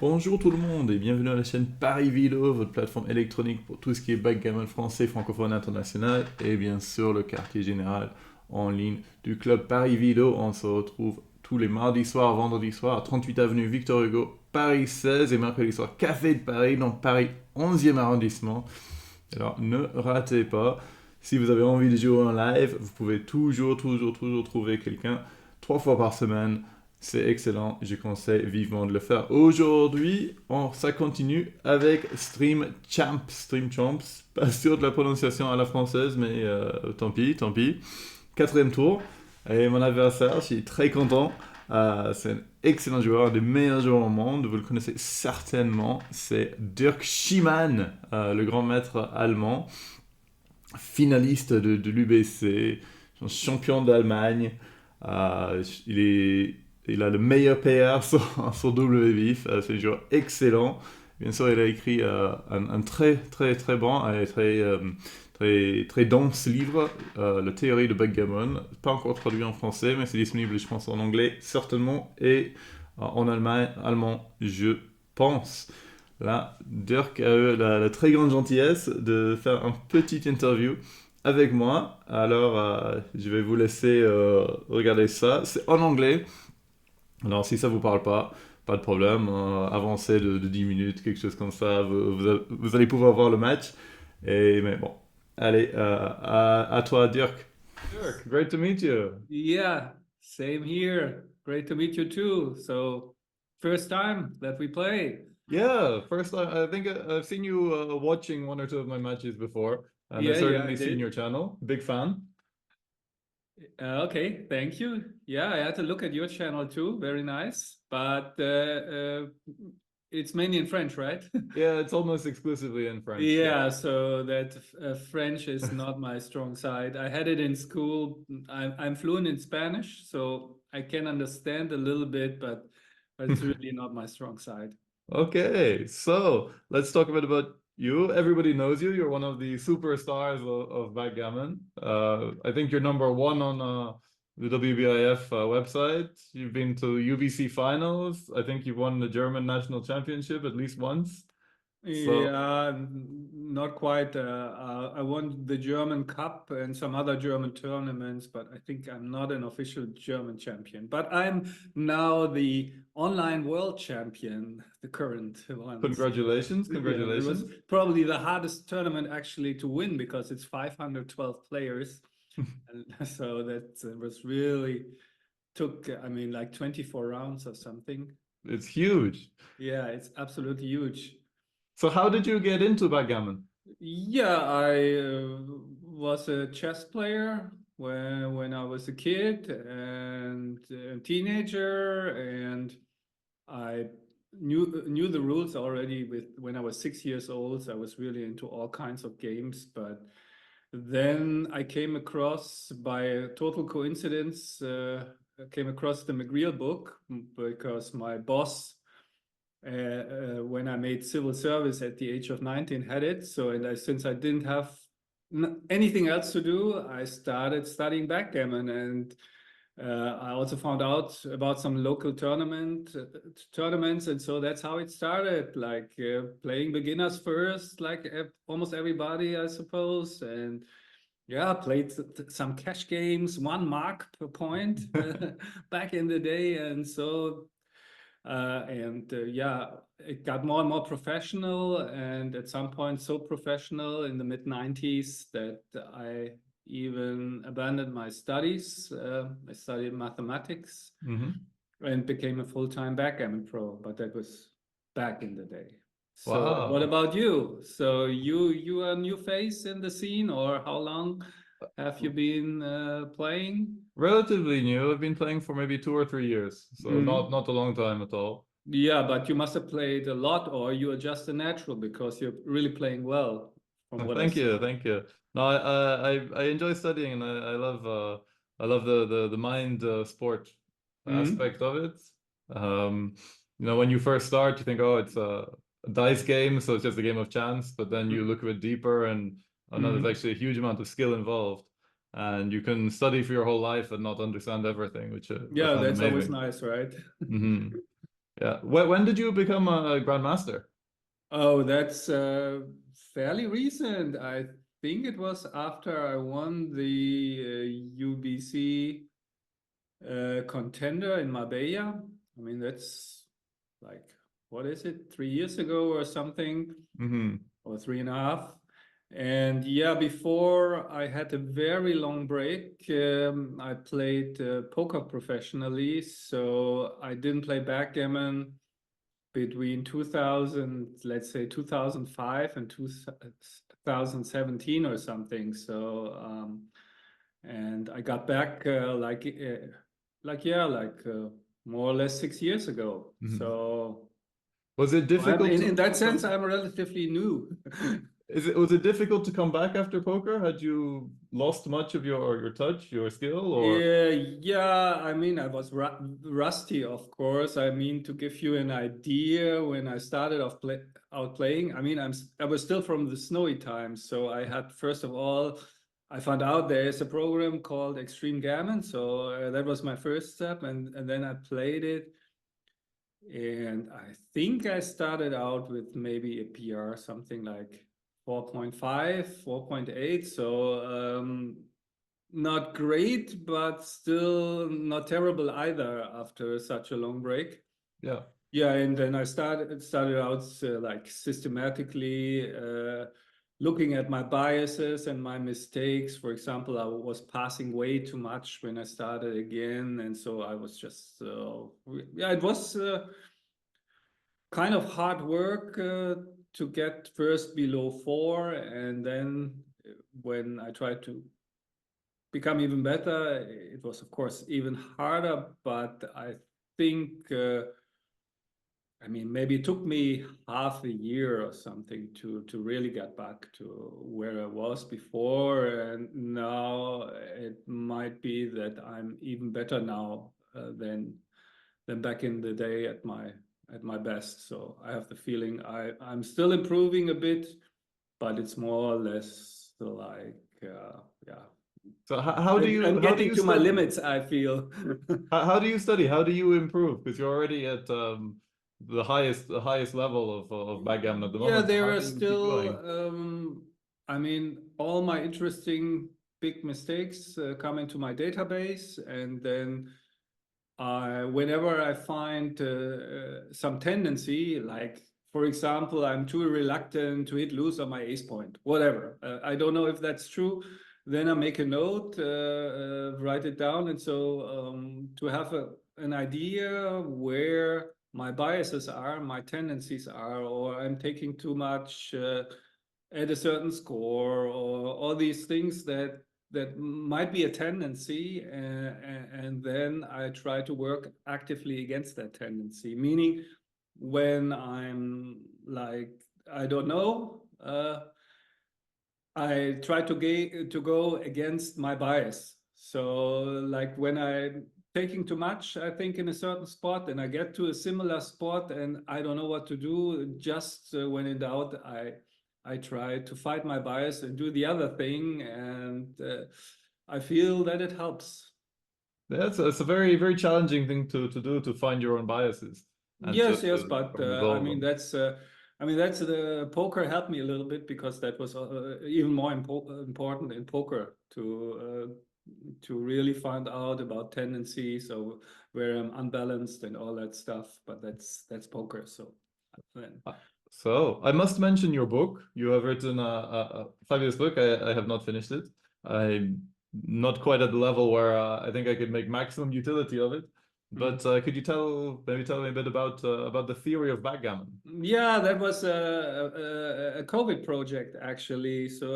Bonjour tout le monde et bienvenue à la chaîne Paris Vilo, votre plateforme électronique pour tout ce qui est backgammon français, francophone, international et bien sûr le quartier général en ligne du club Paris Vilo. On se retrouve tous les mardis soirs, vendredis soirs à 38 avenue Victor Hugo, Paris 16 et mercredi soir Café de Paris dans Paris 11e arrondissement. Alors ne ratez pas, si vous avez envie de jouer en live, vous pouvez toujours trouver quelqu'un 3 fois par semaine. C'est excellent, je conseille vivement de le faire. Aujourd'hui, ça continue avec Stream Champs. Pas sûr de la prononciation à la française, mais tant pis, tant pis. Quatrième tour. Et mon adversaire, je suis très content. C'est un excellent joueur, un des meilleurs joueurs au monde. Vous le connaissez certainement. C'est Dirk Schiemann, le grand maître allemand, finaliste de l'UBC, champion d'Allemagne. Il a le meilleur PR sur WBIF. C'est un joueur excellent. Bien sûr, il a écrit un très bon et très dense livre, La théorie de backgammon. Pas encore traduit en français, mais c'est disponible, je pense, en anglais, certainement, et en allemand, je pense. Là, Dirk a eu la très grande gentillesse de faire un petit interview avec moi. Alors, je vais vous laisser regarder ça. C'est en anglais. Alors, si ça vous parle pas de problème. Avancez de 10 minutes, quelque chose comme ça. Vous allez pouvoir voir le match. Mais bon, allez, à toi, Dirk. Dirk, great to meet you. Yeah, same here. Great to meet you too. So, first time that we play. Yeah, first time. I think I've seen you watching one or two of my matches before, and I've Yeah, I certainly seen did. your channel. Big fan. Okay, thank you. Yeah, I had to look at your channel too. Very nice. But it's mainly in French, right? Yeah, it's almost exclusively in French. Yeah. Yeah, so that French is not my strong side. I had it in school. I'm fluent in Spanish, so I can understand a little bit, but it's really not my strong side. Okay, so let's talk a bit about you. Everybody knows you. You're one of the superstars of backgammon. I think you're number one on the WBIF website. You've been to UBC finals. I think you've won the German national championship at least once. So, Yeah, not quite. I won the German Cup and some other German tournaments, but I think I'm not an official German champion. But I'm now the online world champion, the current one. congratulations, Yeah, it was congratulations. probably the hardest tournament actually to win because it's 512 players. And so that was really took, I mean, like 24 rounds or something. It's huge. Yeah, it's absolutely huge. So how did you get into backgammon? Yeah, I was a chess player when I was a kid and a teenager, and I knew the rules already with when I was 6 years old. So I was really into all kinds of games, but then I came across by a total coincidence, I came across the McGreal book because my boss when I made civil service at the age of 19 had it. So, since I didn't have anything else to do, I started studying backgammon, and I also found out about some local tournaments, and so that's how it started. Like playing beginners first, like almost everybody, I suppose, and yeah, played some cash games, 1 mark per point back in the day, and so yeah, it got more and more professional, and at some point so professional in the mid 90s that I even abandoned my studies. I studied mathematics Mhm. and became a full-time backgammon pro, but that was back in the day. So what Wow. about you? So you are a new face in the scene, or how long have you been playing? Relatively new. I've been playing for maybe 2 or 3 years, so Mm. not a long time at all. Yeah, but you must have played a lot, or you are just a natural because you're really playing well, from what I Thank you, saw. thank you. No, I enjoy studying, and I love the mind sport Mm. aspect of it. When you first start, you think, oh, it's a dice game, so it's just a game of chance. But then you look a bit deeper, and oh no, there's Mm. actually a huge amount of skill involved, and you can study for your whole life and not understand everything, which I Yeah, find that's always amazing. nice, right? Hmm Yeah. When did you become a grandmaster? Oh, that's fairly recent. I think it was after I won the UBC contender in Marbella. I mean, that's like, what is it, 3 years ago or something, Hmm. or 3.5. And yeah, before I had a very long break, I played poker professionally. So I didn't play backgammon between 2000, let's say 2005 and 2017 or something. So, and I got back more or less 6 years ago. Hmm. So Was it difficult in that to sense, come? I'm relatively new. Was it difficult to come back after poker? Had you lost much of your touch, your skill, or? Yeah, I mean, I was rusty, of course. I mean, to give you an idea, when I started out playing, I mean, I was still from the snowy times. So I had, first of all, I found out there is a program called Extreme Gammon. So that was my first step, and then I played it. And I think I started out with maybe a PR, something like 4.5, 4.8. So not great, but still not terrible either after such a long break. Yeah. Yeah, and then I started out like systematically looking at my biases and my mistakes. For example, I was passing way too much when I started again, and so I was just yeah, it was kind of hard work to get first below 4, and then when I tried to become even better, it was of course even harder. But I think I mean, maybe it took me half a year or something to really get back to where I was before, and now it might be that I'm even better now than back in the day at my best. So I have the feeling I'm still improving a bit, but it's more or less like yeah, So I'm how do getting you to my study? limits, I feel. How do you study? How do you improve? Because you're already at the highest level of backgammon at the Yeah, moment. So there how are do you keep still, going? I mean, all my interesting big mistakes come into my database, and then whenever I find some tendency, like for example, I'm too reluctant to hit loose on my ace point, whatever. I don't know if that's true. Then I make a note, write it down, and so to have an idea where my biases are, my tendencies are, or I'm taking too much at a certain score, or all these things that might be a tendency, and then I try to work actively against that tendency. Meaning, when I'm like, I don't know, I try to go against my bias. So, like when I'm taking too much, I think in a certain spot, and I get to a similar spot, and I don't know what to do. Just when in doubt, I try to fight my bias and do the other thing, and I feel that it helps. That's it's a very very challenging thing to do to find your own biases and Yes, yes, to but resolve them. I mean that's the poker helped me a little bit, because that was even more important in poker to really find out about tendencies, or where I'm unbalanced and all that stuff. But that's poker. So then, Uh, So I must mention your book. You have written a fabulous book. I have not finished it. I'm not quite at the level where I think I could make maximum utility of it. mm. But could you maybe tell me a bit about the theory of backgammon? Yeah, that was a COVID project actually. So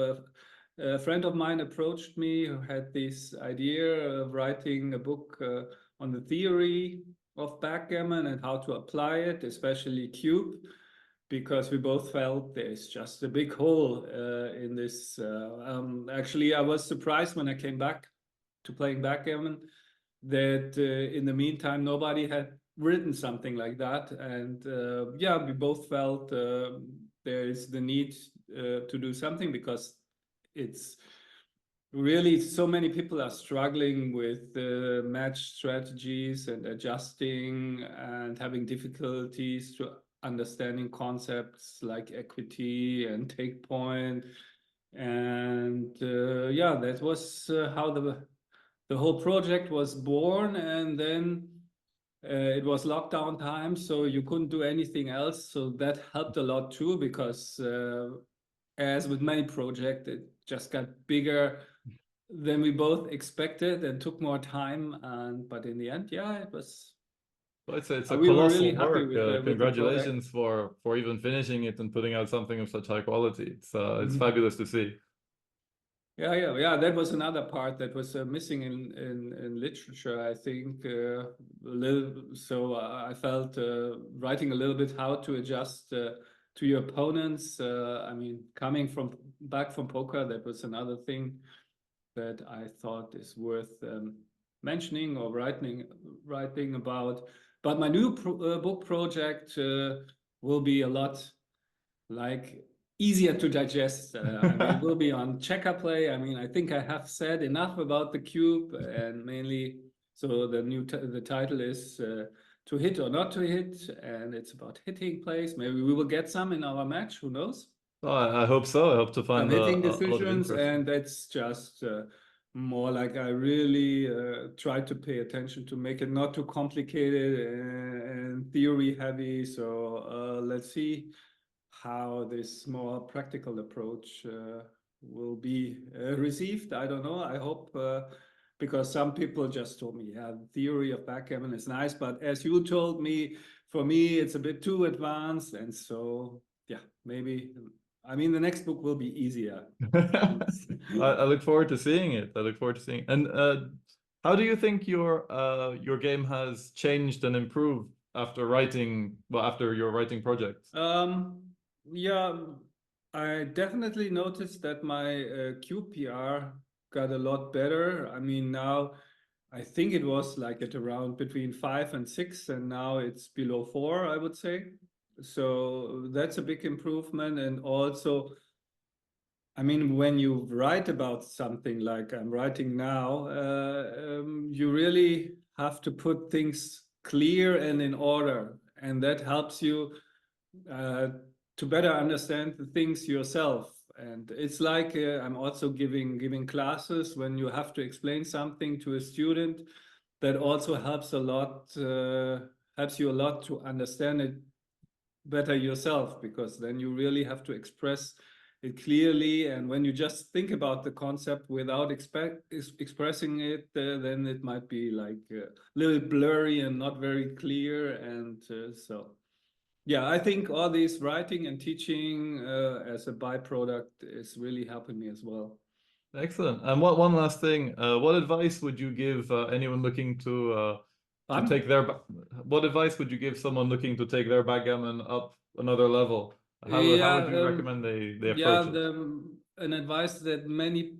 a friend of mine approached me who had this idea of writing a book on the theory of backgammon and how to apply it, especially cube, because we both felt there's just a big hole in this. Actually, I was surprised when I came back to playing backgammon that in the meantime nobody had written something like that, and yeah, we both felt there is the need to do something, because it's really so many people are struggling with match strategies and adjusting and having difficulties to understanding concepts like equity and take point. And yeah, that was how the whole project was born. And then it was lockdown time, so you couldn't do anything else. So that helped a lot too, because as with many projects, it just got bigger than we both expected and took more time. And but in the end, yeah, it was. Well, it's a We were really colossal happy work. with the product. Congratulations for even finishing it and putting out something of such high quality. It's Mhm. fabulous to see. Yeah. That was another part that was missing in literature, I think. A little, so I felt writing a little bit how to adjust to your opponents. I mean, coming from back from poker, that was another thing that I thought is worth mentioning or writing about. But my new book project will be a lot like easier to digest. I mean, it will be on checker play. I mean, I think I have said enough about the cube, and mainly, so the title is to hit or not to hit, and it's about hitting plays. Maybe we will get some in our match. Who knows? Oh, I hope so. I hope to Some find hitting a lot of decisions, interest. and that's just more like I really try to pay attention to make it not too complicated and theory heavy. So let's see how this more practical approach will be received. I don't know. I hope because some people just told me, yeah, the theory of backgammon is nice, but as you told me, for me, it's a bit too advanced. And so, yeah, maybe, I mean, the next book will be easier. I look forward to seeing it. I look forward to seeing it. And how do you think your game has changed and improved after after your writing project? Um, yeah, I definitely noticed that my QPR got a lot better. I mean, now I think it was like at around between 5 and 6, and now it's below 4, I would say. So that's a big improvement. And also, I mean, when you write about something like I'm writing now, you really have to put things clear and in order, and that helps you uh, to better understand the things yourself. And it's like I'm also giving classes when you have to explain something to a student. That also helps a lot, helps you a lot to understand it better yourself, because then you really have to express it clearly. And when you just think about the concept without expressing it, then it might be like a little blurry and not very clear. And so yeah, I think all this writing and teaching as a byproduct is really helping me as well. Excellent. And one last thing, what advice would you give anyone looking to Fun. take what advice would you give someone looking to take their backgammon up another level? How Yeah, would you recommend they yeah. approach it? An advice that many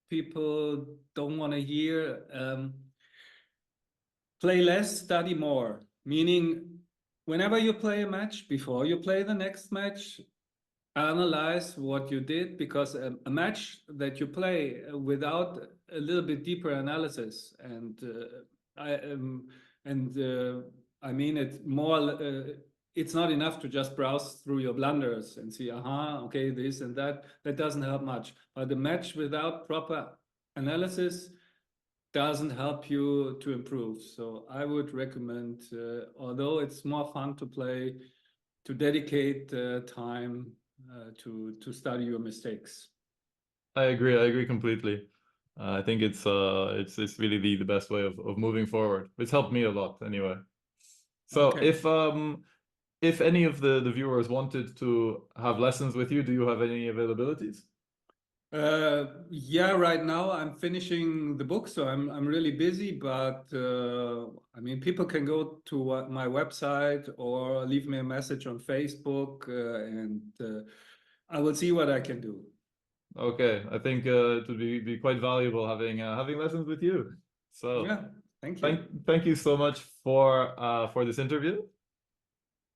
people don't want to hear: play less, study more. Meaning, whenever you play a match, before you play the next match, analyze what you did, because a match that you play without a little bit deeper analysis, and I and I mean it more. It's not enough to just browse through your blunders and see, okay, this and that. That doesn't help much. But the match without proper analysis doesn't help you to improve. So I would recommend, although it's more fun to play, to dedicate time to study your mistakes. I agree. I agree completely. I think it's really the best way of moving forward. It's helped me a lot anyway. So Okay. if any of the viewers wanted to have lessons with you, do you have any availabilities? Yeah, right now I'm finishing the book, so I'm really busy. But I mean, people can go to my website or leave me a message on Facebook, and I will see what I can do. Okay, I think it would be quite valuable having lessons with you. So Yeah, thank you. thank you so much for this interview.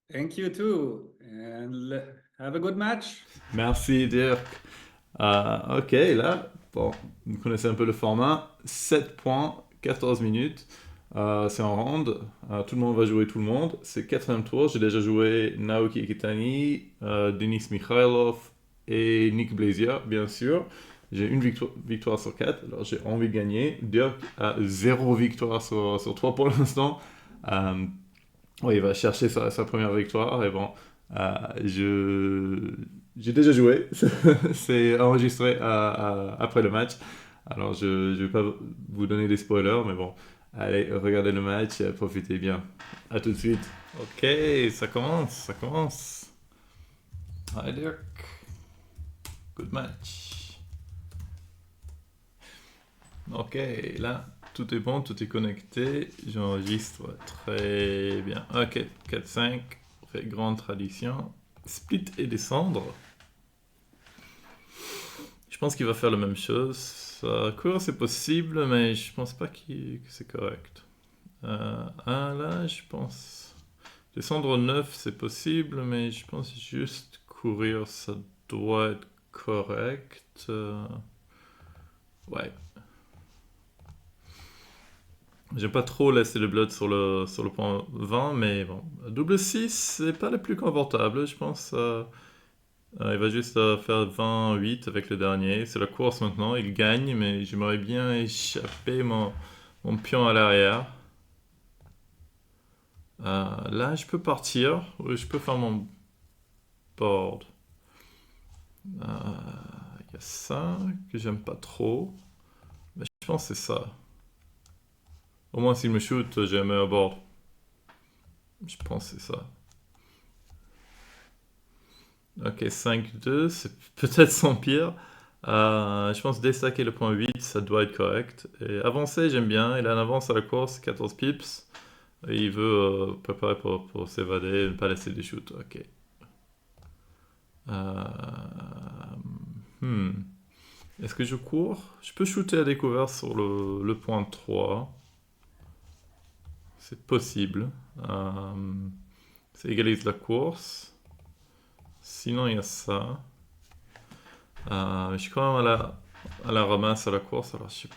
Thank you too, and have a good match. Merci Dirk. Ok, là, Bon, vous connaissez un peu le format. 7 points, 14 minutes. C'est en round. Tout le monde va jouer tout le monde. C'est le quatrième tour. J'ai déjà joué Naoki Kitani, Denis Mikhailov et Nick Blazier, bien sûr. J'ai une victoire sur 4, alors j'ai envie de gagner. Dirk a 0 victoire sur 3 pour l'instant. Ouais, il va chercher sa première victoire. Et bon, j'ai déjà joué. C'est enregistré après le match. Alors je ne vais pas vous donner des spoilers, mais bon, allez, regardez le match, profitez bien. À tout de suite. Ok, ça commence, ça commence. Hi Dirk. Good match. Ok, là, tout est bon, tout est connecté. J'enregistre très bien. Ok, 4-5, très grande tradition. Split et descendre. Je pense qu'il va faire la même chose. Courir, c'est possible, mais je pense pas que c'est correct. Là, je pense. Descendre 9, c'est possible, mais je pense juste courir, ça doit être correct. Ouais. J'aime pas trop laisser le blood sur le point 20, mais bon. Double 6, c'est pas le plus confortable, je pense. Il va juste faire 28 avec le dernier. C'est la course maintenant, il gagne, mais j'aimerais bien échapper mon pion à l'arrière. Là, je peux partir, ou je peux faire mon board. Il y a ça que j'aime pas trop, mais je pense que c'est ça. Au moins, s'il me shoot, j'ai un meilleur board. Je pense que c'est ça. Ok, 5-2, c'est peut-être son pire. Je pense déstacker le point 8, ça doit être correct. Et avancer, j'aime bien. Il a une avance à la course, 14 pips. Et il veut préparer pour s'évader, ne pas laisser des shoots. Ok. Est-ce que je cours? Je peux shooter à découvert sur le point 3. C'est possible. Ça égalise la course. Sinon, il y a ça. Je suis quand même à la ramasse à la course, alors je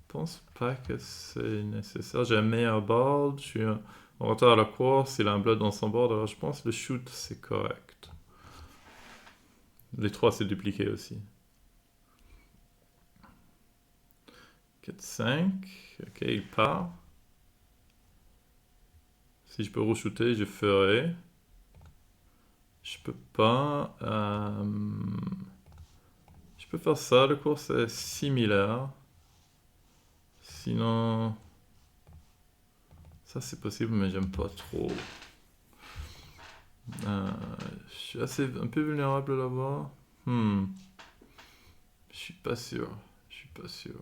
pense pas que c'est nécessaire. J'ai un meilleur board, je suis en retard à la course, il a un blood dans son board, alors je pense que le shoot c'est correct. Les 3 c'est dupliqué aussi. 4-5, ok, il part. Si je peux re-shooter, je ferai. Je peux pas. Je peux faire ça, le cours c'est similaire. Sinon, ça c'est possible, mais j'aime pas trop. Je suis un peu vulnérable là-bas. Je suis pas sûr. Je suis pas sûr.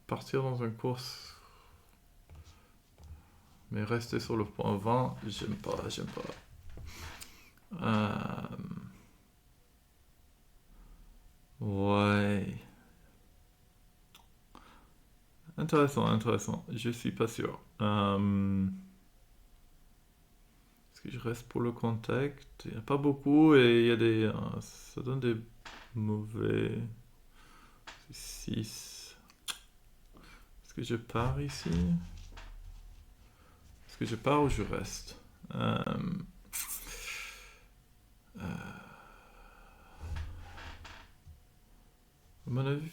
Partir dans une course, mais rester sur le point 20, j'aime pas. Ouais. Intéressant. Je suis pas sûr. Est-ce que je reste pour le contact? Il n'y a pas beaucoup et il y a des. Ça donne des mauvais. 6. Est-ce que je pars ici? Est-ce que je pars ou je reste? À mon avis,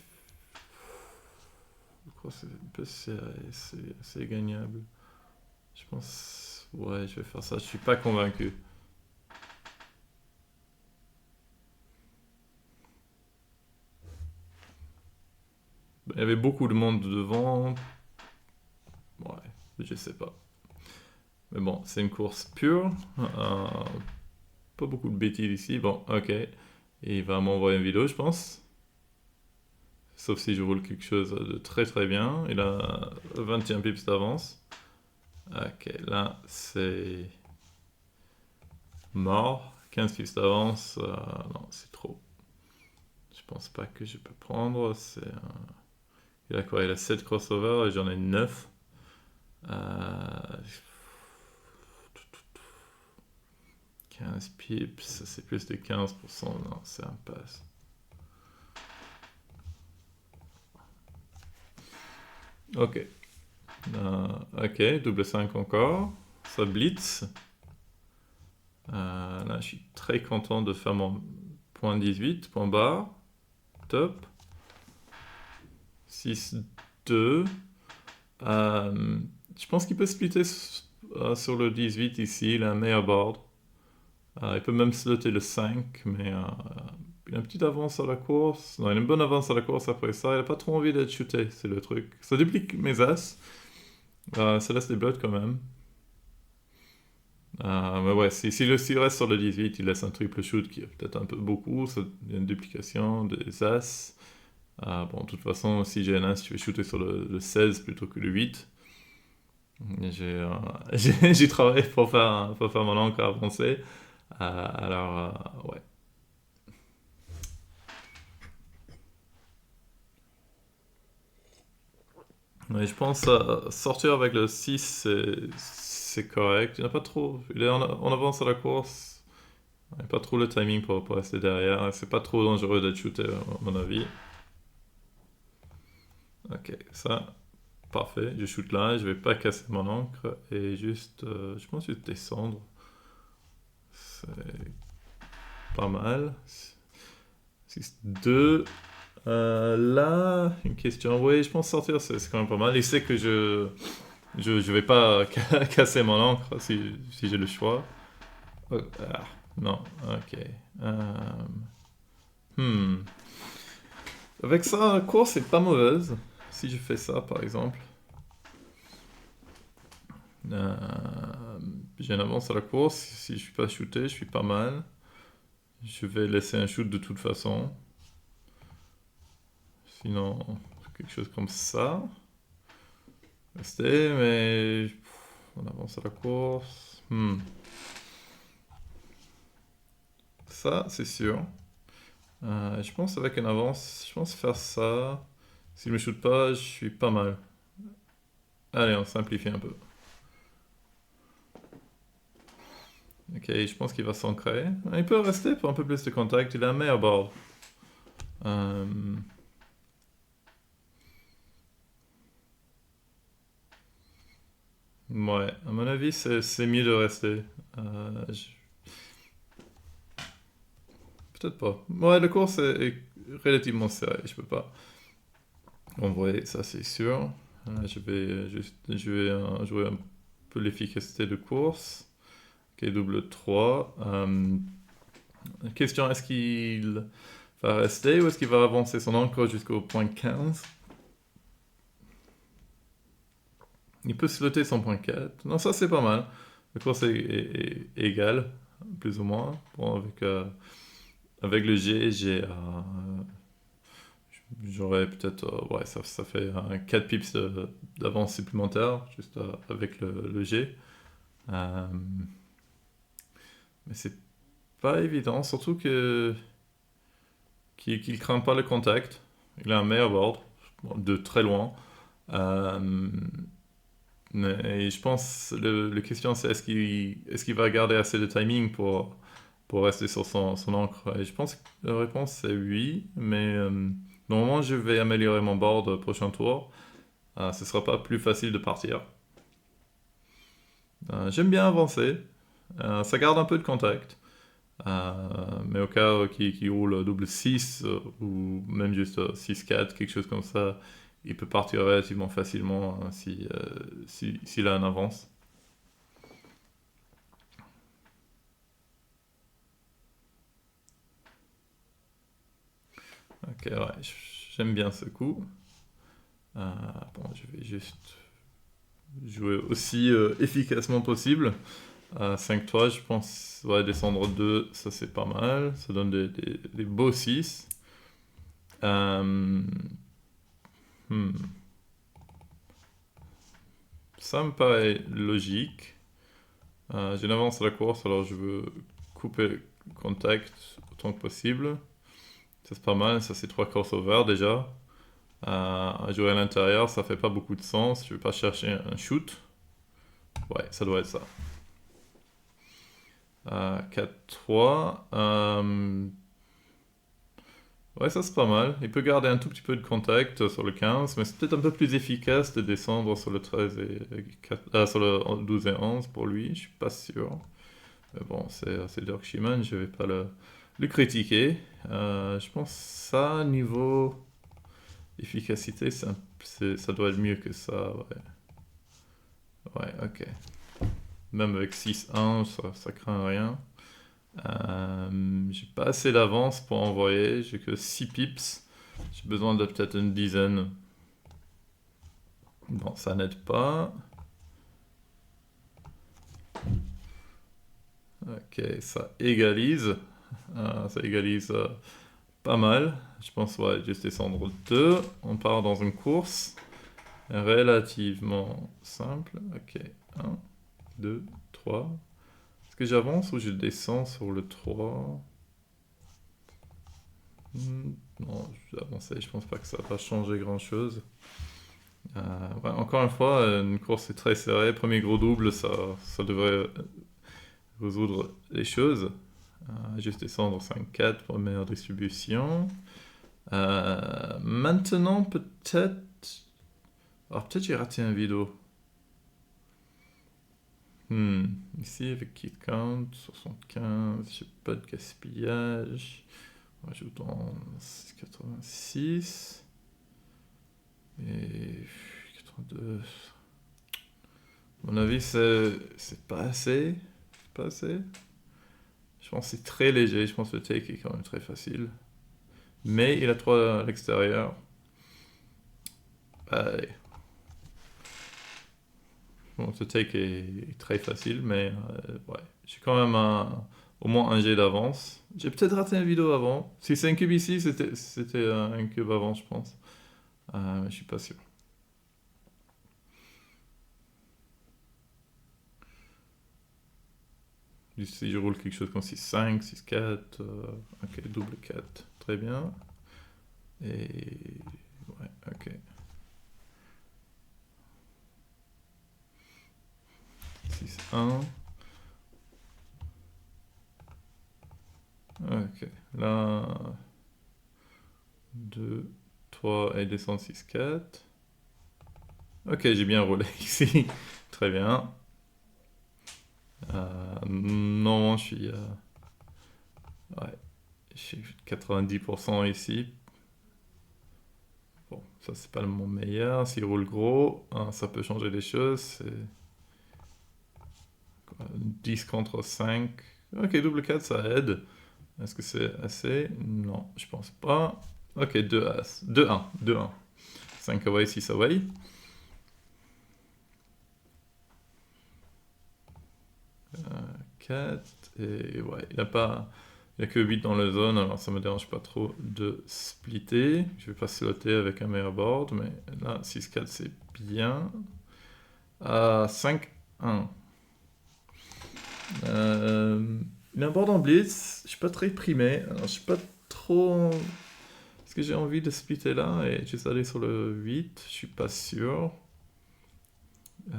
je crois que c'est un peu c'est gagnable. Je pense, ouais, je vais faire ça. Je suis pas convaincu. Il y avait beaucoup de monde devant. Ouais, je sais pas. Mais bon, c'est une course pure. Pas beaucoup de bêtises ici. Bon, ok. Et il va m'envoyer une vidéo, je pense. Sauf si je roule quelque chose de très très bien. Il a 21 pips d'avance. Ok, là c'est mort. 15 pips d'avance. Non, c'est trop. Je pense pas que je peux prendre. Il a quoi? Il a 7 crossovers et j'en ai 9. 15 pips, c'est plus de 15%. Non, c'est un pass. Ok. Ok, double 5 encore. Ça blitz. Là, je suis très content de faire mon point 18, point barre. Top. 6, 2. Je pense qu'il peut splitter sur le 18 ici. Il a un meilleur board. Il peut même slotter le 5, mais il a une petite avance à la course. Non, il a une bonne avance à la course après ça. Il a pas trop envie d'être shooté, c'est le truc. Ça duplique mes as. Ça laisse des bluffs quand même. Mais ouais, s'il reste sur le 18, il laisse un triple shoot qui est peut-être un peu beaucoup. Il y a une duplication des as. Bon, de toute façon, si j'ai un as, je vais shooter sur le 16 plutôt que le 8. J'ai travaillé pour faire mon encre avancée. Ouais. Ouais, je pense sortir avec le 6, c'est correct. Il n'a pas trop. Il est en avance à la course. Il n'a pas trop le timing pour rester derrière. C'est pas trop dangereux d'être shooté, à mon avis. Ok, ça, parfait. Je shoot là, je vais pas casser mon encre et juste, je pense juste descendre. C'est pas mal. 6-2. Là, une question. Oui, je pense sortir, c'est quand même pas mal. Il sait que je vais pas casser mon encre si j'ai le choix. Non, ok. Euh, hmm. Avec ça, la course est pas mauvaise. Si je fais ça, par exemple. Euh, j'ai une avance à la course. Si je suis pas shooté, je suis pas mal. Je vais laisser un shoot de toute façon. Sinon, quelque chose comme ça. Rester, mais on avance à la course. Ça, c'est sûr. Je pense avec une avance, je pense faire ça. S'il me shoot pas, je suis pas mal. Allez, on simplifie un peu. Ok, je pense qu'il va s'ancrer. Il peut rester pour un peu plus de contact. Il a un meilleur board. Euh, Ouais, à mon avis, c'est mieux de rester. Peut-être pas. Ouais, le course est relativement serré. Je peux pas envoyer, ça c'est sûr. Je vais juste jouer un peu l'efficacité de course. Ok, double 3. Question, est-ce qu'il va rester ou est-ce qu'il va avancer son encre jusqu'au point 15? Il peut slotter son point 4. Non, ça c'est pas mal. Le course est égal, plus ou moins. Bon, avec le G, j'aurais peut-être. Ouais, ça fait 4 pips d'avance supplémentaire, juste avec le G. Euh, mais c'est pas évident, surtout qu'il craint pas le contact. Il a un meilleur board, bon, de très loin. Euh, et je pense le question c'est est-ce qu'il va garder assez de timing pour rester sur son encre. Et je pense que la réponse c'est oui, mais normalement je vais améliorer mon board au prochain tour. Ce sera pas plus facile de partir. J'aime bien avancer. Ça garde un peu de contact. Mais au cas qui roule double 6 ou même juste 6-4, quelque chose comme ça, il peut partir relativement facilement s'il a un avance. Ok, ouais, j'aime bien ce coup. Bon, je vais juste jouer aussi efficacement possible. 5-3, je pense, ouais, descendre 2, ça c'est pas mal. Ça donne des beaux 6. Euh, hmm, Ça me paraît logique. J'ai une avance à la course, alors je veux couper le contact autant que possible. Ça c'est pas mal, ça c'est 3 crossovers déjà. Jouer à l'intérieur, ça fait pas beaucoup de sens. Je vais pas chercher un shoot. Ouais, ça doit être ça. 4-3. Ouais, ça c'est pas mal. Il peut garder un tout petit peu de contact sur le 15, mais c'est peut-être un peu plus efficace de descendre sur le 13 sur le 12 et 11 pour lui, je suis pas sûr. Mais bon, c'est Dirk Schumann, je vais pas le critiquer. Je pense ça, niveau efficacité, ça doit être mieux que ça, ouais. Ouais, ok. Même avec 6-1, ça craint rien. J'ai pas assez d'avance pour envoyer, j'ai que 6 pips. J'ai besoin de peut-être une dizaine. Bon, ça n'aide pas. Ok, ça égalise. Ça égalise pas mal. Je pense, ouais, juste descendre 2. On part dans une course relativement simple. Ok, 1, 2, 3. Est-ce que j'avance ou je descends sur le 3? Non, je vais avancer. Je pense pas que ça va changer grand-chose. Ouais, encore une fois, une course est très serrée. Premier gros double, ça devrait résoudre les choses. Juste descendre 5-4 pour une meilleure distribution. Maintenant, peut-être... Alors, peut-être j'ai raté un vidéo. Ici, avec Kit Count, 75, j'ai pas de gaspillage. Rajoutons 86. Et 82. À mon avis, c'est pas assez. C'est pas assez. Je pense que c'est très léger. Je pense que le take est quand même très facile. Mais il a 3 à l'extérieur. Allez. Bon, ce take est très facile, mais ouais. J'ai quand même au moins un G d'avance. J'ai peut-être raté une vidéo avant. Si c'est un cube ici, c'était un cube avant, je pense. Mais je suis pas sûr. Si je roule quelque chose comme 6-5, 6-4, ok, double 4, très bien. Et ouais, ok. 6-1. Ok, là, 2, 3 et descendre 6-4. Ok, j'ai bien roulé ici. Très bien. Non, ouais, je suis 90% ici. Bon, ça c'est pas mon meilleur. S'il roule gros, hein, ça peut changer les choses. C'est 10 contre 5. Ok, double 4, ça aide. Est-ce que c'est assez? Non, je pense pas. Ok, 2 As. 2-1. 2-1. 5 away, 6 away. Euh, 4. Et ouais, il n'y a que 8 dans la zone, alors ça me dérange pas trop de splitter. Je vais pas slotter avec un meilleur board, mais là, 6-4, c'est bien. 5-1. Il a un board en blitz, je suis pas très primé, alors je suis pas trop... Est-ce que j'ai envie de splitter là et juste aller sur le 8? Je suis pas sûr. Il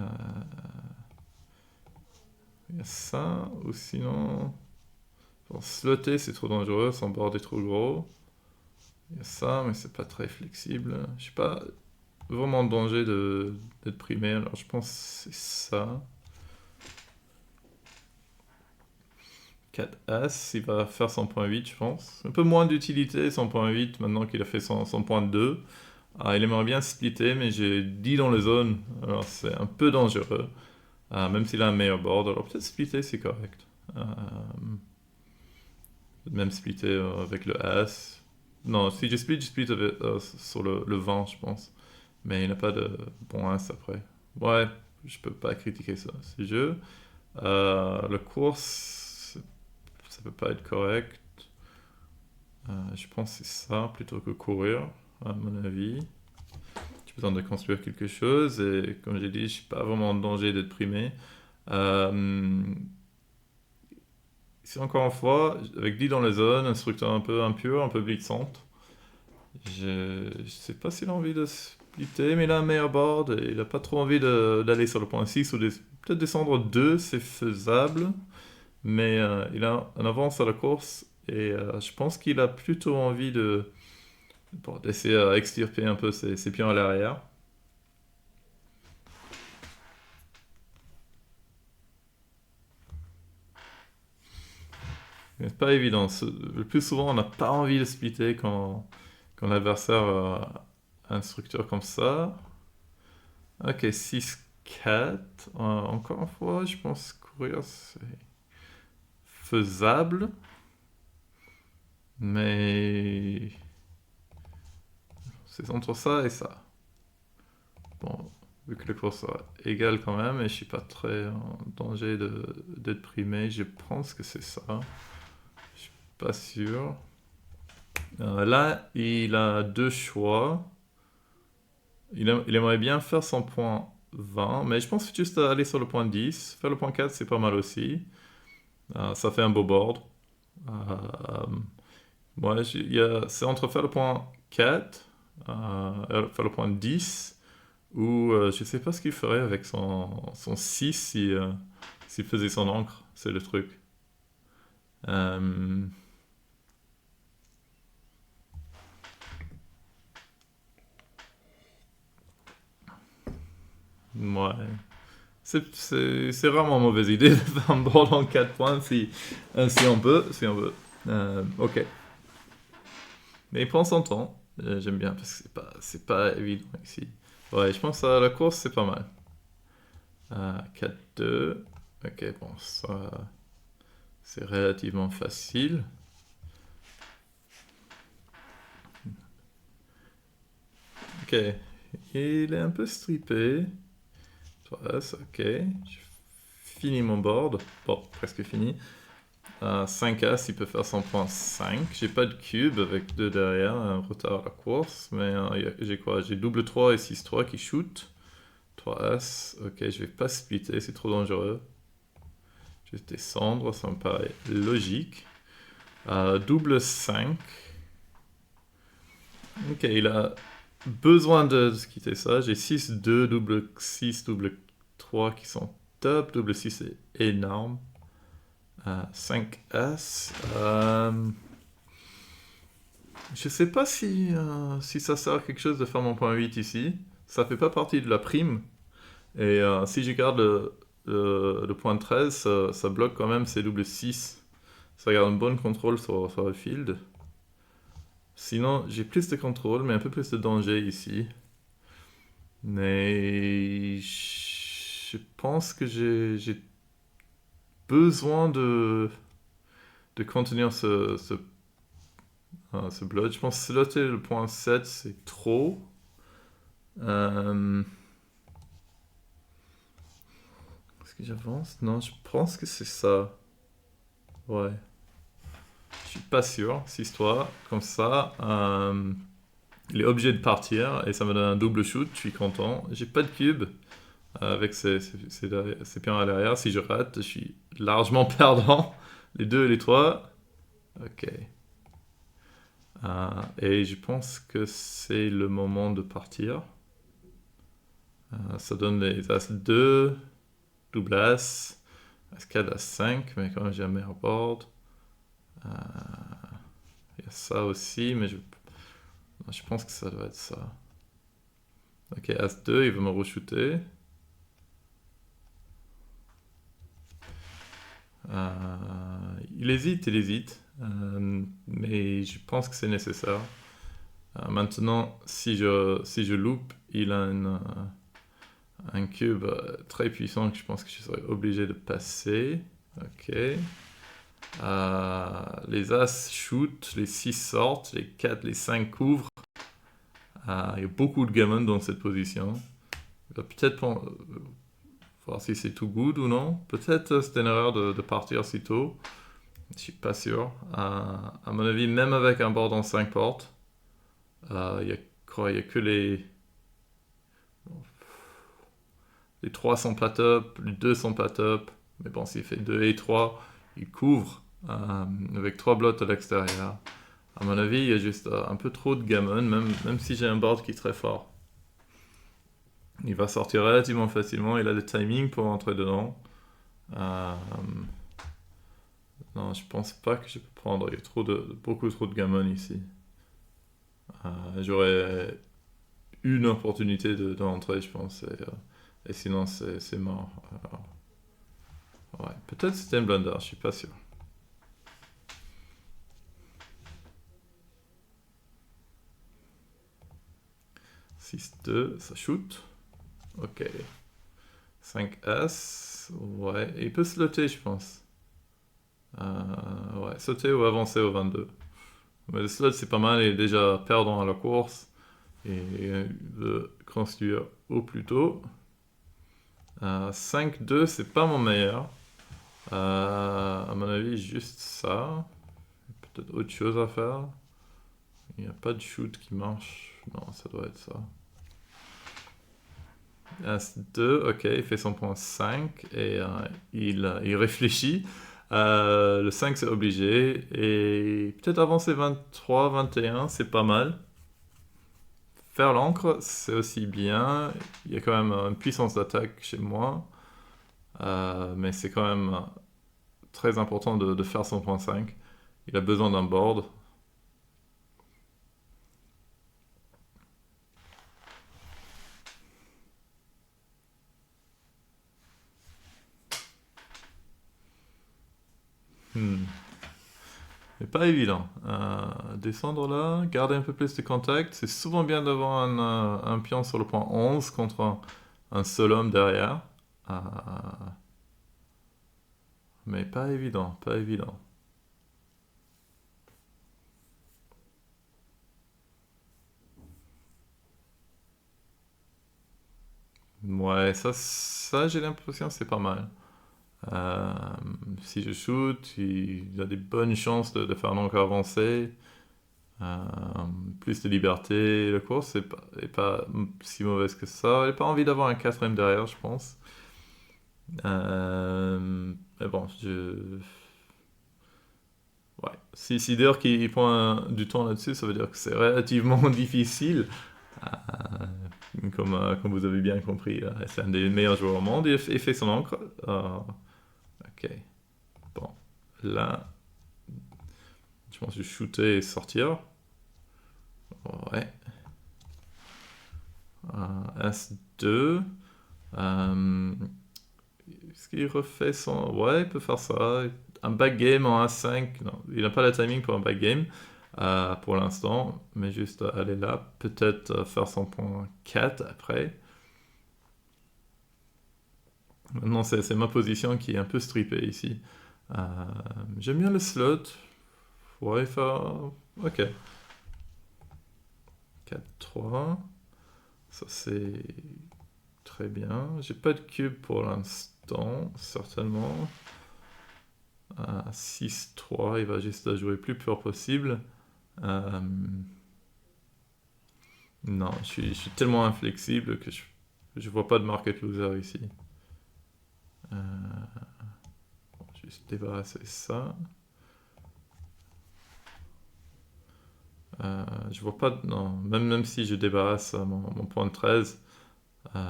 y a ça, ou sinon... Pour slotter, c'est trop dangereux, son board est trop gros. Il y a ça, mais c'est pas très flexible. Je suis pas vraiment en danger d'être primé, alors je pense que c'est ça. 4 As, il va faire son point 8, je pense. Un peu moins d'utilité, son point 8, maintenant qu'il a fait son point 2. Il aimerait bien splitter, mais j'ai 10 dans la zone, alors c'est un peu dangereux. Même s'il a un meilleur board, alors peut-être splitter, c'est correct. Même splitter avec le As. Non, si je split sur le 20, je pense. Mais il n'a pas de bon As après. Ouais, je peux pas critiquer ça. C'est jeu. Le course, ça peut pas être correct. Je pense que c'est ça plutôt que courir, à mon avis. J'ai besoin de construire quelque chose et comme j'ai dit, je suis pas vraiment en danger d'être primé. Ici encore une fois, avec 10 dans la zone, un structure un peu impur, un peu blitzante. Je sais pas s'il a envie de splitter, mais il a un meilleur board et il a pas trop envie d'aller sur le point 6 ou peut-être descendre 2, c'est faisable. Mais il a un avance à la course et je pense qu'il a plutôt envie de pour essayer d'extirper un peu ses pions à l'arrière. C'est pas évident. Le plus souvent, on n'a pas envie de splitter quand l'adversaire a un structure comme ça. Ok, 6-4. Encore une fois, je pense que courir, c'est faisable. Mais c'est entre ça et ça. Bon, vu que le cours sera égal quand même, et je suis pas très en danger d'être primé, je pense que c'est ça. Je suis pas sûr. Là, il a deux choix. Il aimerait bien faire son point 20, mais je pense juste à aller sur le point 10. Faire le point 4, c'est pas mal aussi. Ça fait un beau board. Euh, ouais, c'est entre faire le point 4, faire le point 10, ou je sais pas ce qu'il ferait avec son 6 s'il faisait son encre, c'est le truc. Euh, ouais. C'est vraiment une mauvaise idée de faire un board en 4 points si on peut. Si on veut. Ok. Mais il prend son temps. J'aime bien parce que c'est pas évident ici. Ouais, je pense à la course, c'est pas mal. 4-2. Ok, bon, ça, c'est relativement facile. Ok, il est un peu strippé. 3S, ok. Je finis mon board. Bon, presque fini. 5As, il peut faire son point 5. J'ai pas de cube avec 2 derrière, un retard à la course. Mais j'ai quoi? J'ai double 3 et 6-3 qui shoot. 3As, ok, je vais pas splitter, c'est trop dangereux. Je vais descendre, ça me paraît logique. Double 5. Ok, il a besoin de quitter ça. J'ai 6-2, double 6, double 3 qui sont top. Double 6 est énorme. 5 As. Je sais pas si ça sert à quelque chose de faire mon point 8 ici. Ça fait pas partie de la prime. Et si je garde le point 13, ça bloque quand même ces double 6. Ça garde un bon contrôle sur le field. Sinon, j'ai plus de contrôle, mais un peu plus de danger ici. Mais je pense que j'ai besoin de contenir ce blood. Je pense que slotter le point 7, c'est trop. Est-ce que j'avance? Non, je pense que c'est ça. Ouais. Je suis pas sûr. 6-3, comme ça. Il est obligé de partir et ça me donne un double shoot. Je suis content. J'ai pas de cube avec ces pions à l'arrière. Si je rate, je suis largement perdant. Les 2 et les 3. Ok. Et je pense que c'est le moment de partir. Ça donne les As-2, double As, As-4, As-5, mais quand même j'ai un meilleur board. Il y a ça aussi, mais je pense que ça doit être ça. Ok, As-2, il veut me re-shooter. Il hésite. Mais je pense que c'est nécessaire. Maintenant, si je loupe, il a un cube très puissant que je pense que je serais obligé de passer. Ok. Les As shoot, les 6 sortent, les 4, les 5 couvrent. Il y a beaucoup de gammon dans cette position. Il va peut-être voir si c'est too good ou non. Peut-être c'était une erreur de partir si tôt. Je suis pas sûr. À mon avis, même avec un board en 5 portes, il y a que les 3 sont pas top, les 2 sont pas top. Mais bon, s'il fait 2 et 3, il couvre avec 3 blots à l'extérieur. À mon avis, il y a juste un peu trop de gammon, même si j'ai un board qui est très fort. Il va sortir relativement facilement, il a le timing pour entrer dedans. Non, je pense pas que je peux prendre, il y a beaucoup trop de gammon ici. J'aurais une opportunité d'entrer, je pense, et sinon c'est mort. Ouais, peut-être c'était un blunder, je suis pas sûr. 6-2, ça shoot. Ok. 5-As. Ouais, et il peut slotter, je pense. Ouais, sauter ou avancer au 22. Mais le slot, c'est pas mal, il est déjà perdant à la course. Et il veut construire au plus tôt. 5-2, c'est pas mon meilleur. À mon avis, juste ça. Peut-être autre chose à faire. Il n'y a pas de shoot qui marche. Non, ça doit être ça. As-2, ok, il fait son point 5 et il réfléchit. Le 5 c'est obligé. Et peut-être avancer 23, 21, c'est pas mal. Faire l'encre, c'est aussi bien. Il y a quand même une puissance d'attaque chez moi. Mais c'est quand même très important de faire son point 5. Il a besoin d'un board. Hmm. Mais pas évident. Descendre là, garder un peu plus de contact. C'est souvent bien d'avoir un pion sur le point 11 contre un seul homme derrière. Euh, mais pas évident, pas évident. Ouais, ça j'ai l'impression que c'est pas mal. Euh, si je shoot, il a des bonnes chances de faire l'encre avancer. Euh, plus de liberté. La course est pas si mauvaise que ça. J'ai pas envie d'avoir un quatrième derrière, je pense. Mais bon, ouais. Si d'ailleurs qu'il prend du temps là-dessus, ça veut dire que c'est relativement difficile. Comme vous avez bien compris, c'est un des meilleurs joueurs au monde. Il fait son encre. Ok. Bon. Là, je pense que je shooter et sortir. Ouais. As-2. Est-ce qu'il refait son... Ouais, il peut faire ça. Un backgame en A5. Non, il n'a pas le timing pour un backgame pour l'instant. Mais juste aller là. Peut-être faire son point 4 après. Maintenant, c'est ma position qui est un peu strippée ici. Euh, J'aime bien le slot. Ouais, faire... Ok. 4-3. Ça, c'est très bien. J'ai pas de cube pour l'instant, certainement. 6-3, il va juste jouer plus pur possible. Euh, non, je suis tellement inflexible que je vois pas de market loser ici. Euh, juste débarrasser ça. Je vois pas. Non, même si je débarrasse mon point de 13, il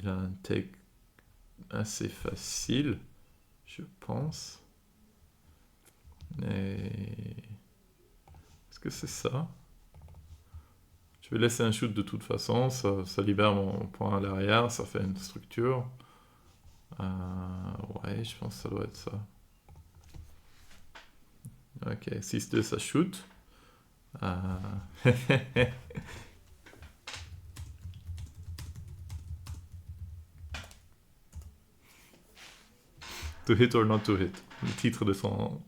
a un take assez facile, je pense. Et. Est-ce que c'est ça? Je vais laisser un shoot de toute façon, ça libère mon point à l'arrière, ça fait une structure. Ouais, je pense que ça doit être ça. Ok, 6-2, ça shoot. To hit or not to hit, le titre de son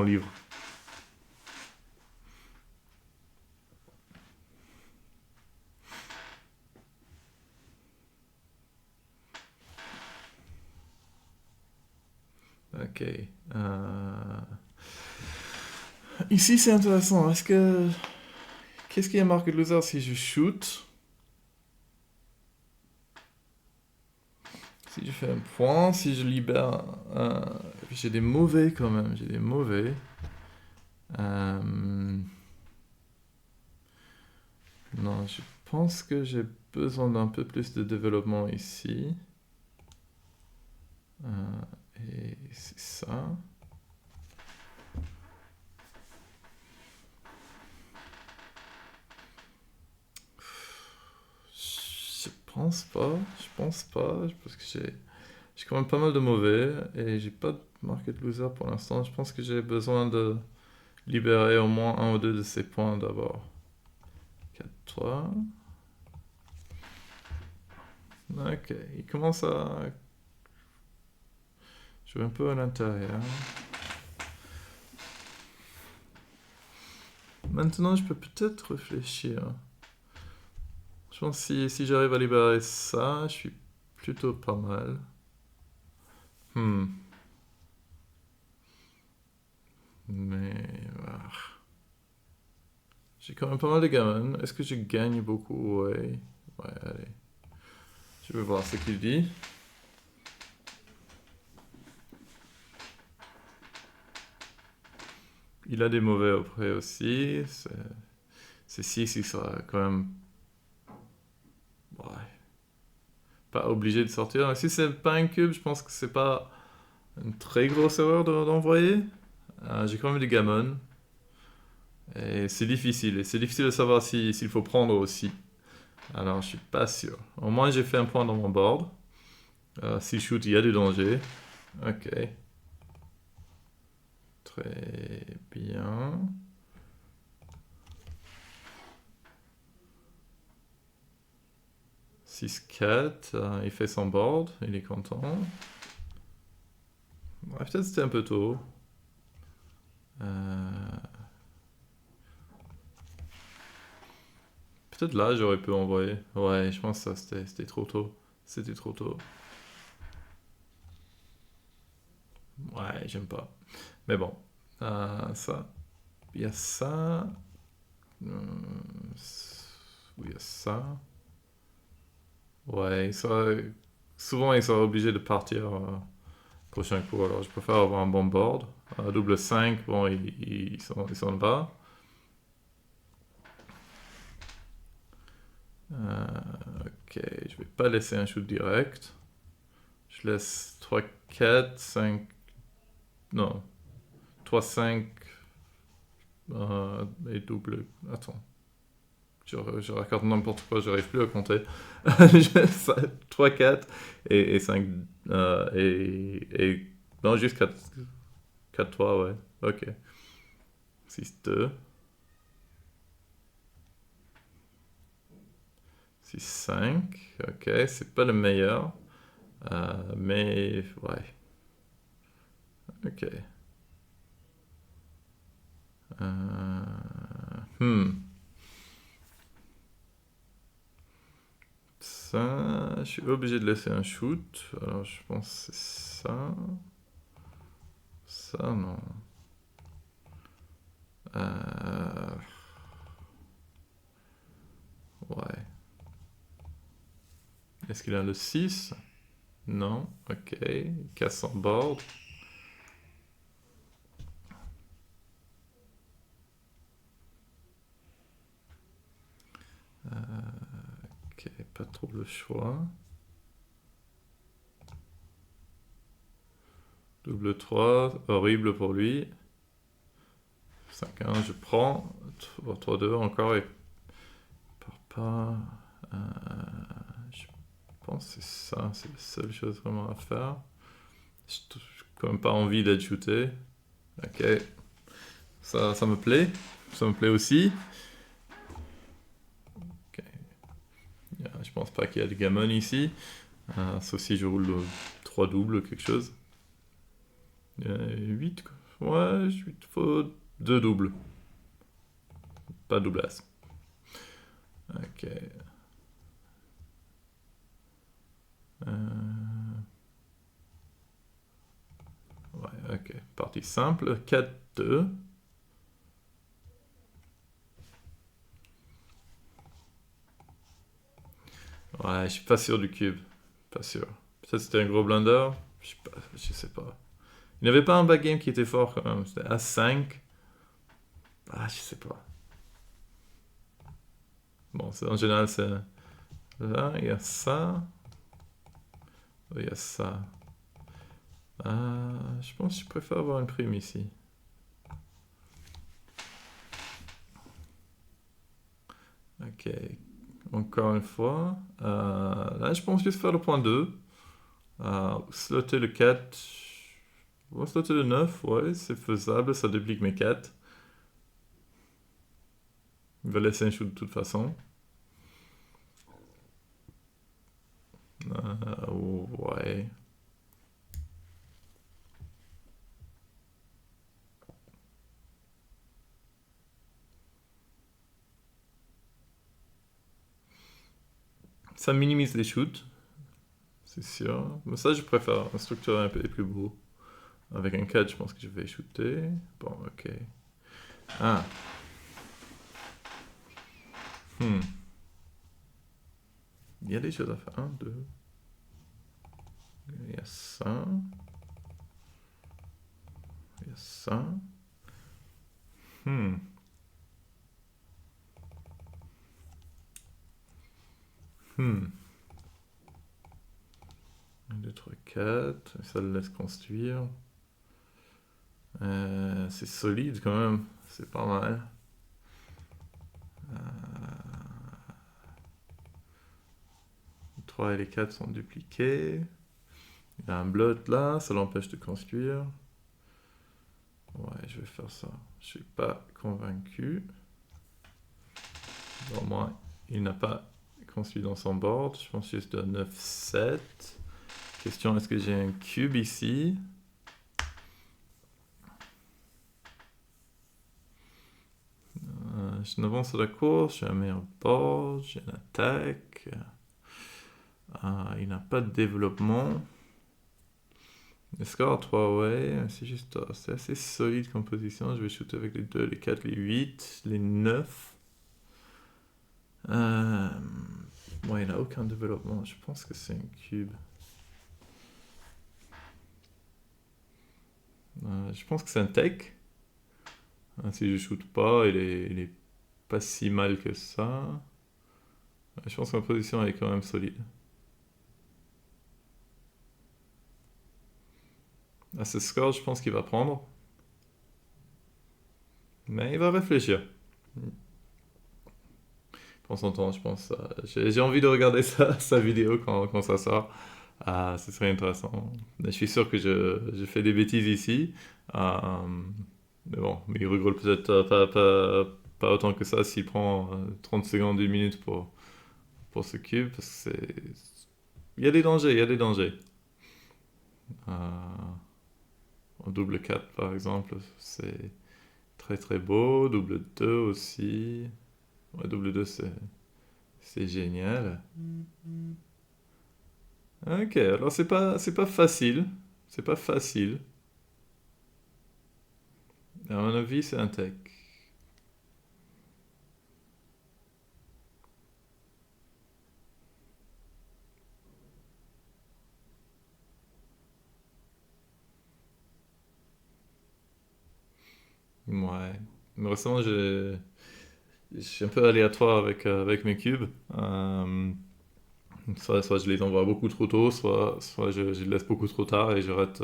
livre. Ok. Ici, c'est intéressant. Qu'est-ce qui est marqué loser si je shoot? Si je fais un point, si je libère j'ai des mauvais quand même, j'ai des mauvais. Non, je pense que j'ai besoin d'un peu plus de développement ici. Et c'est ça. Je pense pas, parce que j'ai quand même pas mal de mauvais et j'ai pas de market loser pour l'instant. Je pense que j'ai besoin de libérer au moins un ou deux de ces points d'abord. 4-3. Ok, il commence à jouer un peu à l'intérieur. Maintenant, je peux peut-être réfléchir. Je pense que si j'arrive à libérer ça, je suis plutôt pas mal. Mais... j'ai quand même pas mal de gamins. Est-ce que je gagne beaucoup? Ouais. Ouais, allez. Je vais voir ce qu'il dit. Il a des mauvais auprès aussi. C'est 6, il sera quand même... Ouais. Pas obligé de sortir. Si c'est pas un cube, je pense que c'est pas une très grosse erreur d'envoyer. J'ai quand même des gammons. Et c'est difficile. Et c'est difficile de savoir s'il faut prendre aussi. Alors, je suis pas sûr. Au moins, j'ai fait un point dans mon board. S'il shoot, il y a du danger. Ok. Très bien. 6-4. Il fait son board. Il est content. Ouais, peut-être c'était un peu tôt. Peut-être là, j'aurais pu envoyer. Ouais, je pense que ça, c'était trop tôt. C'était trop tôt. Ouais, j'aime pas. Mais bon. Ça. Il y a ça. Oui, il y a ça. Ouais, souvent, il sera obligé de partir prochain coup. Alors, je préfère avoir un bon board. Double 5, bon, il s'en va. Ok, je vais pas laisser un shoot direct. Je laisse 3, 4, 5. Non. 3, 5. Et double. Attends. Je raconte n'importe quoi, j'arrive plus à compter. 3, 4 et 5. Non, juste 4, 4, 3, ouais. Ok. 6, 2. 6, 5. Ok, c'est pas le meilleur. Mais ouais. Ok. Ça, je suis obligé de laisser un shoot. Alors je pense que c'est ça. Ça, non. Ouais. Est-ce qu'il a le 6? Non. Ok. Il casse son board. Ok, pas trop le choix. Double 3, horrible pour lui. 5-1, je prends. 3-2 encore, il part pas. Je pense que c'est ça, c'est la seule chose vraiment à faire. Je n'ai quand même pas envie d'être shooté. Ok, ça me plaît. Ça me plaît aussi. Ok. Je pense pas qu'il y a de gammon ici. Sauf si je roule 3 doubles ou quelque chose. 8 quoi. Ouais, 8 faut 2 doubles. Pas double as. Ok. Ouais, ok. Partie simple. 4-2. Ouais, je suis pas sûr du cube. Pas sûr. Peut-être c'était un gros blunder. Je sais pas. Il n'y avait pas un backgame qui était fort quand même. C'était As-5. Ah, je sais pas. Bon, en général, c'est... Là, il y a ça. Il y a ça. Je pense que je préfère avoir une prime ici. Ok. encore une fois. Là, je pense juste faire le point 2. Slotter le 4. On va slotter le 9, ouais, c'est faisable, ça duplique mes 4. Il va laisser un shoot de toute façon. Ouais. Ça minimise les shoots, c'est sûr. Mais ça, je préfère un structure un peu plus beau. Avec un 4, je pense que je vais shooter. Bon, ok. Ah. Il y a des choses à faire. 1, 2. Il y a ça. Il y a ça. 1, 2, 3, 4. Ça le laisse construire. C'est solide quand même. C'est pas mal. 3 et les 4 sont dupliqués. Il y a un blot là, ça l'empêche de construire. Ouais, je vais faire ça. Je suis pas convaincu. Au moins, il n'a pas construit dans son board. Je pense juste de 9, 7. Question, est-ce que j'ai un cube ici? Je n'avance à la course, j'ai un meilleur board, j'ai une attaque. Il n'a pas de développement. Le score 3, ouais, c'est assez solide comme position. Je vais shooter avec les 2, les 4, les 8, les 9. Ouais, il n'a aucun développement. Je pense que c'est un cube. Je pense que c'est un tech. Si je shoot pas, il est pas si mal que ça. Je pense que ma position est quand même solide. À ce score, je pense qu'il va prendre. Mais il va réfléchir. Prends son temps, je pense. J'ai envie de regarder sa vidéo quand ça sort. Ce serait intéressant. Je suis sûr que je fais des bêtises ici. Mais bon, mais il rigole peut-être pas autant que ça s'il prend 30 secondes, 1 minute pour ce cube. Parce que il y a des dangers, il y a des dangers. En double 4 par exemple, c'est très très beau. Double 2 aussi. Ouais, double 2 c'est génial. Ok, alors c'est pas facile. C'est pas facile. À mon avis, c'est un tech. Ouais. Mais récemment, je suis un peu aléatoire avec mes cubes. Soit je les envoie beaucoup trop tôt, soit je les laisse beaucoup trop tard et je rate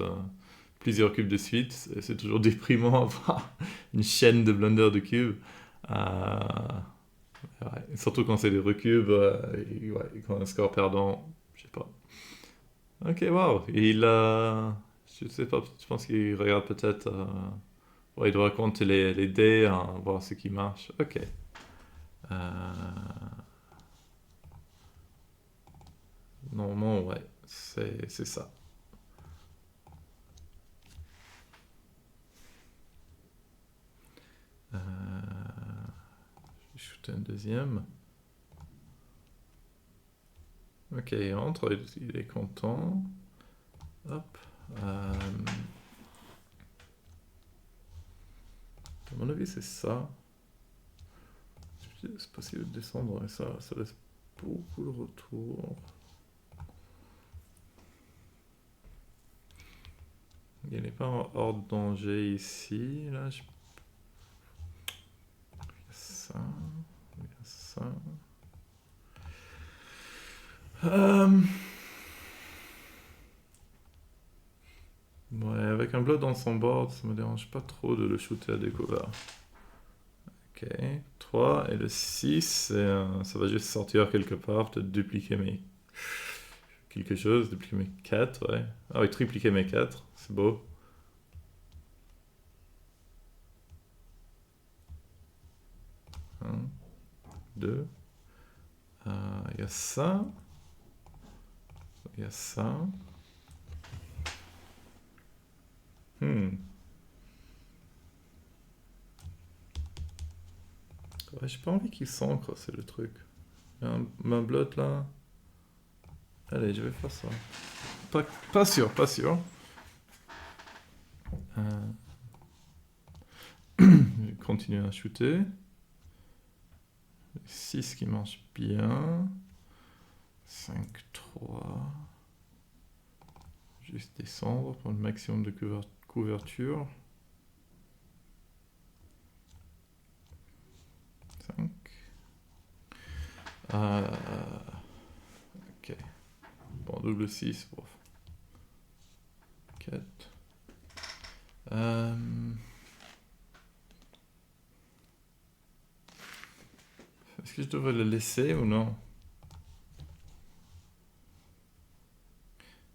plusieurs cubes de suite. Et c'est toujours déprimant avoir une chaîne de blunders de cubes. Euh, ouais. Surtout quand c'est des recubes, et ouais, quand un score perdant, je sais pas. Ok, wow. Je sais pas, je pense qu'il regarde peut-être. Ouais, il doit compter les dés, hein, voir ce qui marche. Ok. Euh, Normalement, ouais, c'est ça. Euh, je vais shooter un deuxième. Ok, il rentre, il est content. Hop. À mon avis, c'est ça. C'est possible de descendre et ça laisse beaucoup de retour. Il n'est pas hors de danger ici. Là, il y a ça. Il y a ça. Ouais, avec un bloc dans son board, ça me dérange pas trop de le shooter à découvert. Ok, 3 et le 6, ça va juste sortir quelque part, peut-être dupliquer mes quelque chose, dupliquer mes 4, ouais. Ah oui, tripliquer mes 4, c'est beau. Un, 2, il y a ça, il y a ça. Hmm. Ouais, j'ai pas envie qu'il s'ancre, c'est le truc. Il y a ma blotte là. Allez, je vais faire ça. Pas sûr, pas sûr. Je vais continuer à shooter. 6 qui marche bien. 5, 3. Juste descendre pour le maximum de couverture. 5. Ok. Bon, double 6. Bon. 4. Est-ce que je devrais le laisser ou non?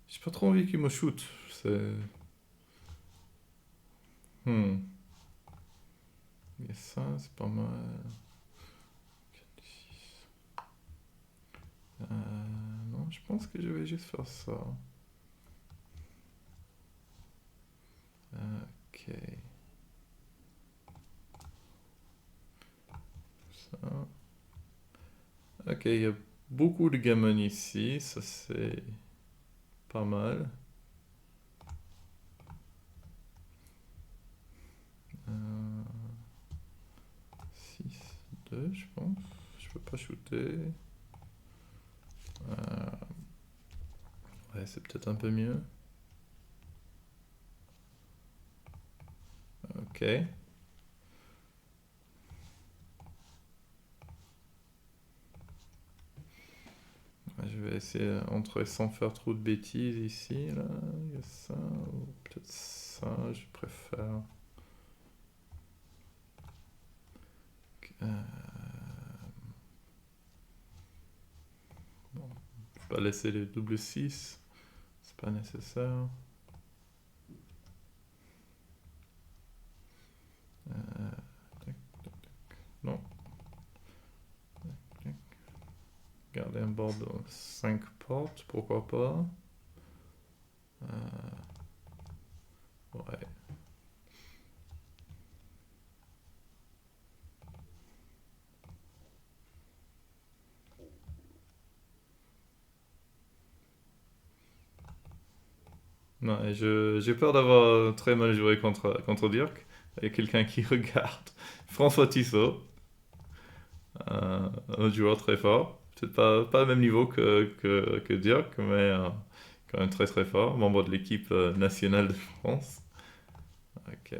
J'ai pas trop envie qu'il me shoot. C'est... Il y a ça, c'est pas mal. 4, 6. Non, je pense que je vais juste faire ça. Ok. Ça. Ok, il y a beaucoup de gammon ici, ça c'est pas mal. 6, 2, je pense. Je peux pas shooter. Ouais, c'est peut-être un peu mieux. Ok. Je vais essayer d'entrer sans faire trop de bêtises ici, là. Il y a ça, ou peut-être ça, je préfère. Bon, je vais pas laisser les double 6, c'est pas nécessaire. Tac, tac, tac. Non. Tac, tac. Garder un board de 5 portes, pourquoi pas. Ouais. Non, et j'ai peur d'avoir très mal joué contre Dirk. Il y a quelqu'un qui regarde. François Tissot, un joueur très fort. Peut-être pas au même niveau que Dirk, mais quand même très très fort. Membre de l'équipe nationale de France. Ok.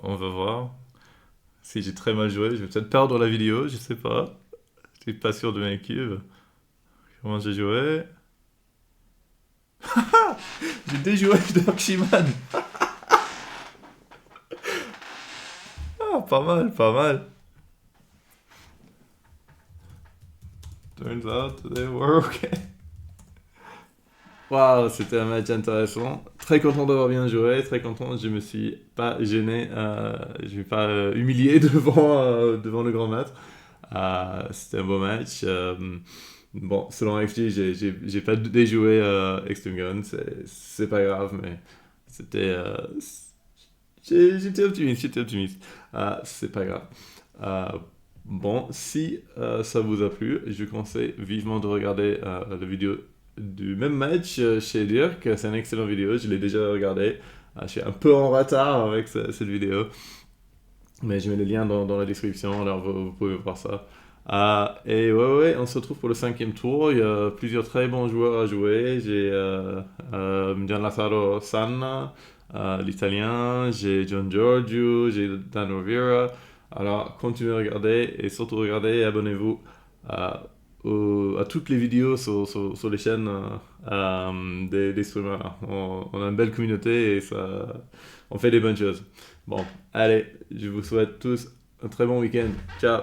On va voir. Si j'ai très mal joué, je vais peut-être perdre la vidéo, je sais pas. Je suis pas sûr de mes cubes. Comment j'ai joué? J'ai déjoué Darkshiman. Ah, pas mal, pas mal. Turns out they were okay. Waouh, c'était un match intéressant. Très content d'avoir bien joué, très content. Je me suis pas gêné, je ne vais pas humilié devant le grand maître. C'était un beau match. Bon, selon FG, j'ai pas déjoué Extreme Gun, c'est pas grave, mais c'était. J'étais optimiste, j'étais optimiste. C'est pas grave. Bon, si ça vous a plu, je vous conseille vivement de regarder la vidéo du même match chez Dirk. C'est une excellente vidéo, je l'ai déjà regardé. Je suis un peu en retard avec cette vidéo, mais je mets le lien dans la description, alors vous pouvez voir ça. Et ouais, on se retrouve pour le 5e tour. Il y a plusieurs très bons joueurs à jouer. J'ai Gianlazzaro Sanna, l'italien. J'ai John Giorgio, j'ai Dan Rovira. Alors, continuez à regarder et surtout regardez et abonnez-vous à, à toutes les vidéos sur les chaînes des streamers. On a une belle communauté et on fait des bonnes choses. Bon, allez, je vous souhaite tous un très bon week-end. Ciao!